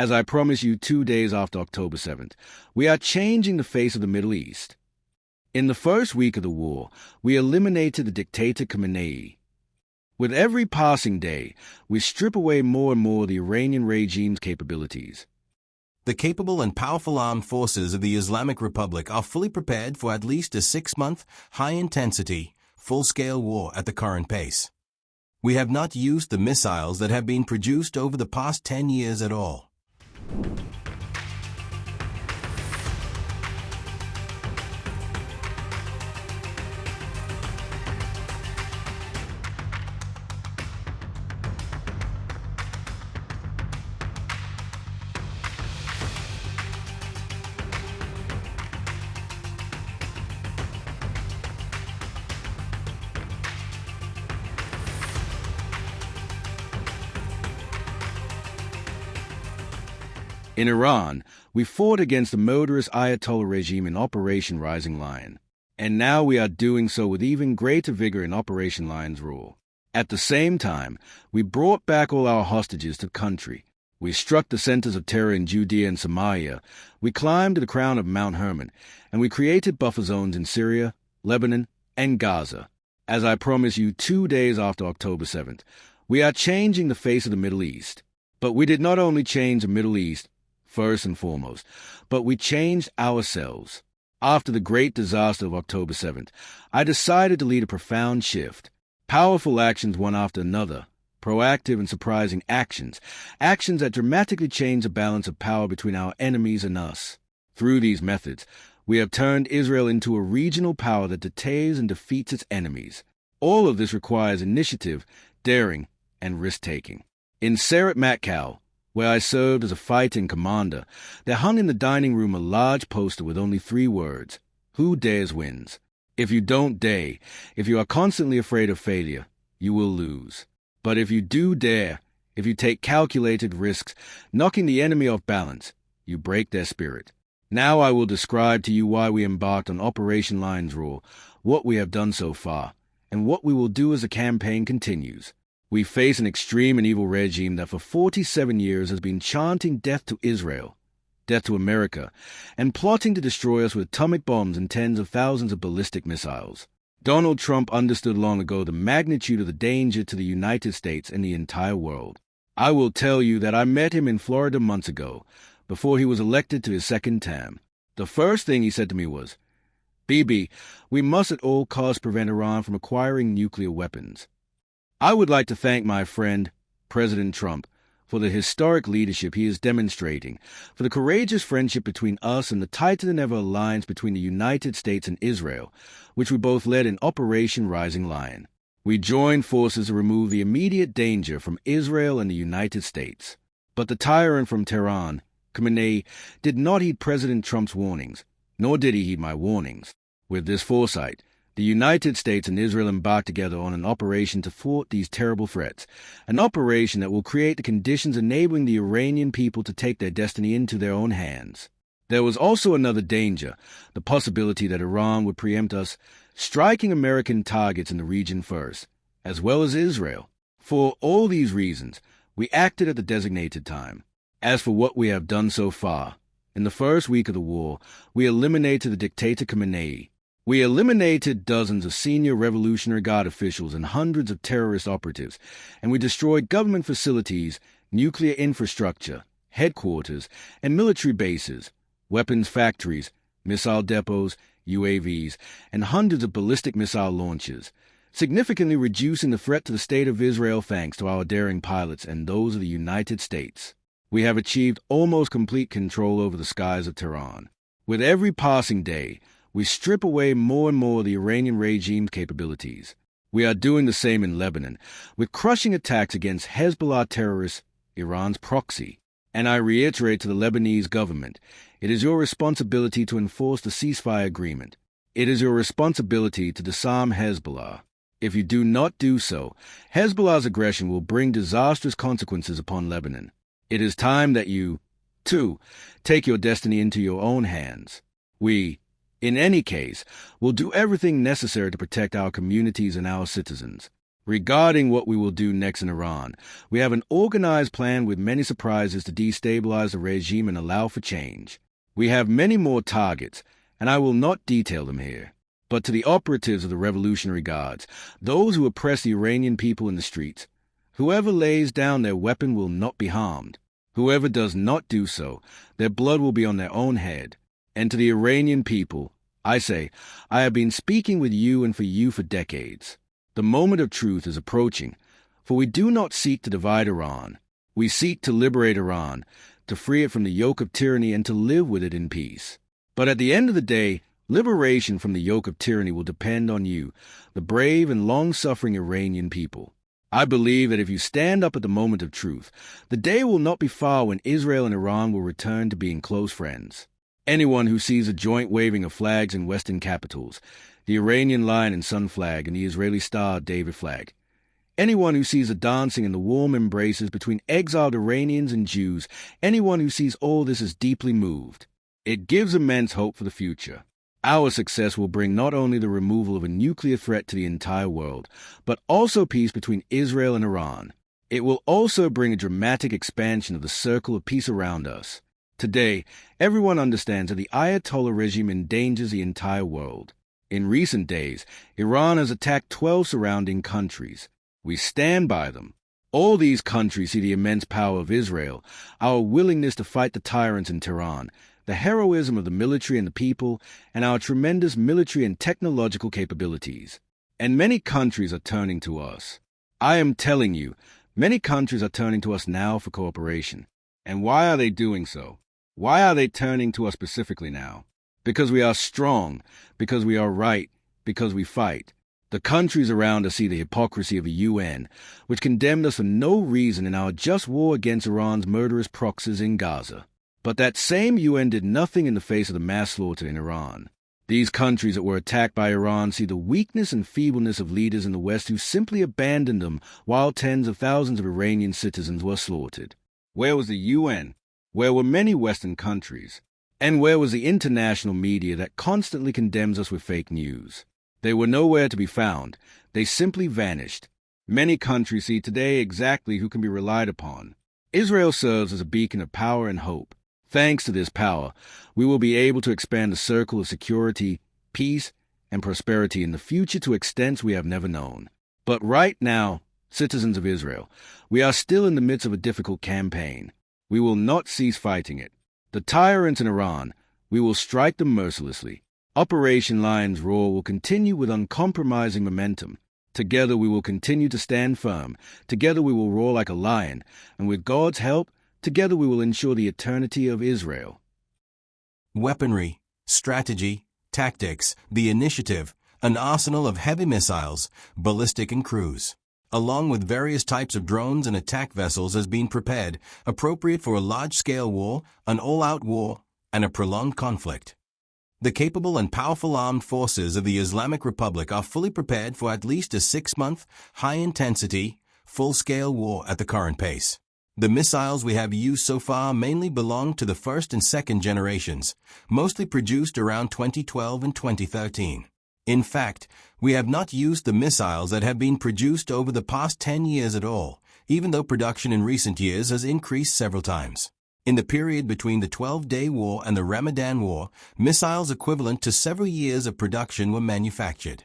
As I promised you 2 days after October 7th, we are changing the face of the Middle East. In the first week of the war, we eliminated the dictator Khamenei. With every passing day, we strip away more and more the Iranian regime's capabilities. The capable and powerful armed forces of the Islamic Republic are fully prepared for at least a 6-month, high-intensity, full-scale war at the current pace. We have not used the missiles that have been produced over the past 10 years at all. In Iran, we fought against the murderous Ayatollah regime in Operation Rising Lion, and now we are doing so with even greater vigor in Operation Lion's Rule. At the same time, we brought back all our hostages to the country. We struck the centers of terror in Judea and Samaria, we climbed to the crown of Mount Hermon, and we created buffer zones in Syria, Lebanon, and Gaza. As I promised you 2 days after October 7th, we are changing the face of the Middle East. But we did not only change the Middle East, first and foremost, but we changed ourselves. After the great disaster of October 7th, I decided to lead a profound shift. Powerful actions one after another, proactive and surprising actions that dramatically change the balance of power between our enemies and us. Through these methods, we have turned Israel into a regional power that detains and defeats its enemies. All of this requires initiative, daring, and risk-taking. In Seret Matkal, where I served as a fighting commander, there hung in the dining room a large poster with only 3 words: "Who dares wins." If you don't dare, if you are constantly afraid of failure, you will lose. But if you do dare, if you take calculated risks, knocking the enemy off balance, you break their spirit. Now I will describe to you why we embarked on Operation Lion's Roar, what we have done so far, and what we will do as the campaign continues. We face an extreme and evil regime that for 47 years has been chanting death to Israel, death to America, and plotting to destroy us with atomic bombs and tens of thousands of ballistic missiles. Donald Trump understood long ago the magnitude of the danger to the United States and the entire world. I will tell you that I met him in Florida months ago, before he was elected to his second term. The first thing he said to me was, "Bibi, we must at all costs prevent Iran from acquiring nuclear weapons." I would like to thank my friend, President Trump, for the historic leadership he is demonstrating, for the courageous friendship between us and the tighter-than-ever alliance between the United States and Israel, which we both led in Operation Rising Lion. We joined forces to remove the immediate danger from Israel and the United States. But the tyrant from Tehran, Khamenei, did not heed President Trump's warnings, nor did he heed my warnings. With this foresight, the United States and Israel embarked together on an operation to thwart these terrible threats, an operation that will create the conditions enabling the Iranian people to take their destiny into their own hands. There was also another danger, the possibility that Iran would preempt us, striking American targets in the region first, as well as Israel. For all these reasons, we acted at the designated time. As for what we have done so far, in the first week of the war, we eliminated the dictator Khamenei. We eliminated dozens of senior Revolutionary Guard officials and hundreds of terrorist operatives, and we destroyed government facilities, nuclear infrastructure, headquarters, and military bases, weapons factories, missile depots, UAVs, and hundreds of ballistic missile launchers, significantly reducing the threat to the State of Israel thanks to our daring pilots and those of the United States. We have achieved almost complete control over the skies of Tehran. With every passing day, we strip away more and more of the Iranian regime's capabilities. We are doing the same in Lebanon, with crushing attacks against Hezbollah terrorists, Iran's proxy. And I reiterate to the Lebanese government, it is your responsibility to enforce the ceasefire agreement. It is your responsibility to disarm Hezbollah. If you do not do so, Hezbollah's aggression will bring disastrous consequences upon Lebanon. It is time that you, too, take your destiny into your own hands. We, in any case, will do everything necessary to protect our communities and our citizens. Regarding what we will do next in Iran, we have an organized plan with many surprises to destabilize the regime and allow for change. We have many more targets, and I will not detail them here. But to the operatives of the Revolutionary Guards, those who oppress the Iranian people in the streets, whoever lays down their weapon will not be harmed. Whoever does not do so, their blood will be on their own head. And to the Iranian people, I say, I have been speaking with you and for you for decades. The moment of truth is approaching, for we do not seek to divide Iran. We seek to liberate Iran, to free it from the yoke of tyranny and to live with it in peace. But at the end of the day, liberation from the yoke of tyranny will depend on you, the brave and long-suffering Iranian people. I believe that if you stand up at the moment of truth, the day will not be far when Israel and Iran will return to being close friends. Anyone who sees a joint waving of flags in Western capitals, the Iranian Lion and Sun flag and the Israeli Star David flag, anyone who sees a dancing in the warm embraces between exiled Iranians and Jews, anyone who sees all this is deeply moved. It gives immense hope for the future. Our success will bring not only the removal of a nuclear threat to the entire world, but also peace between Israel and Iran. It will also bring a dramatic expansion of the circle of peace around us. Today, everyone understands that the Ayatollah regime endangers the entire world. In recent days, Iran has attacked 12 surrounding countries. We stand by them. All these countries see the immense power of Israel, our willingness to fight the tyrants in Tehran, the heroism of the military and the people, and our tremendous military and technological capabilities. And many countries are turning to us. I am telling you, many countries are turning to us now for cooperation. And why are they doing so? Why are they turning to us specifically now? Because we are strong, because we are right, because we fight. The countries around us see the hypocrisy of the UN, which condemned us for no reason in our just war against Iran's murderous proxies in Gaza. But that same UN did nothing in the face of the mass slaughter in Iran. These countries that were attacked by Iran see the weakness and feebleness of leaders in the West who simply abandoned them while tens of thousands of Iranian citizens were slaughtered. Where was the UN? Where were many Western countries? And where was the international media that constantly condemns us with fake news? They were nowhere to be found. They simply vanished. Many countries see today exactly who can be relied upon. Israel serves as a beacon of power and hope. Thanks to this power, we will be able to expand the circle of security, peace, and prosperity in the future to extents we have never known. But right now, citizens of Israel, we are still in the midst of a difficult campaign. We will not cease fighting it. The tyrants in Iran, we will strike them mercilessly. Operation Lion's Roar will continue with uncompromising momentum. Together we will continue to stand firm. Together we will roar like a lion. And with God's help, together we will ensure the eternity of Israel. Weaponry, strategy, tactics, the initiative, an arsenal of heavy missiles, ballistic and cruise, along with various types of drones and attack vessels has been prepared, appropriate for a large-scale war, an all-out war, and a prolonged conflict. The capable and powerful armed forces of the Islamic Republic are fully prepared for at least a 6-month, high-intensity, full-scale war at the current pace. The missiles we have used so far mainly belong to the first and second generations, mostly produced around 2012 and 2013. In fact, we have not used the missiles that have been produced over the past 10 years at all, even though production in recent years has increased several times. In the period between the 12-day war and the Ramadan war, missiles equivalent to several years of production were manufactured.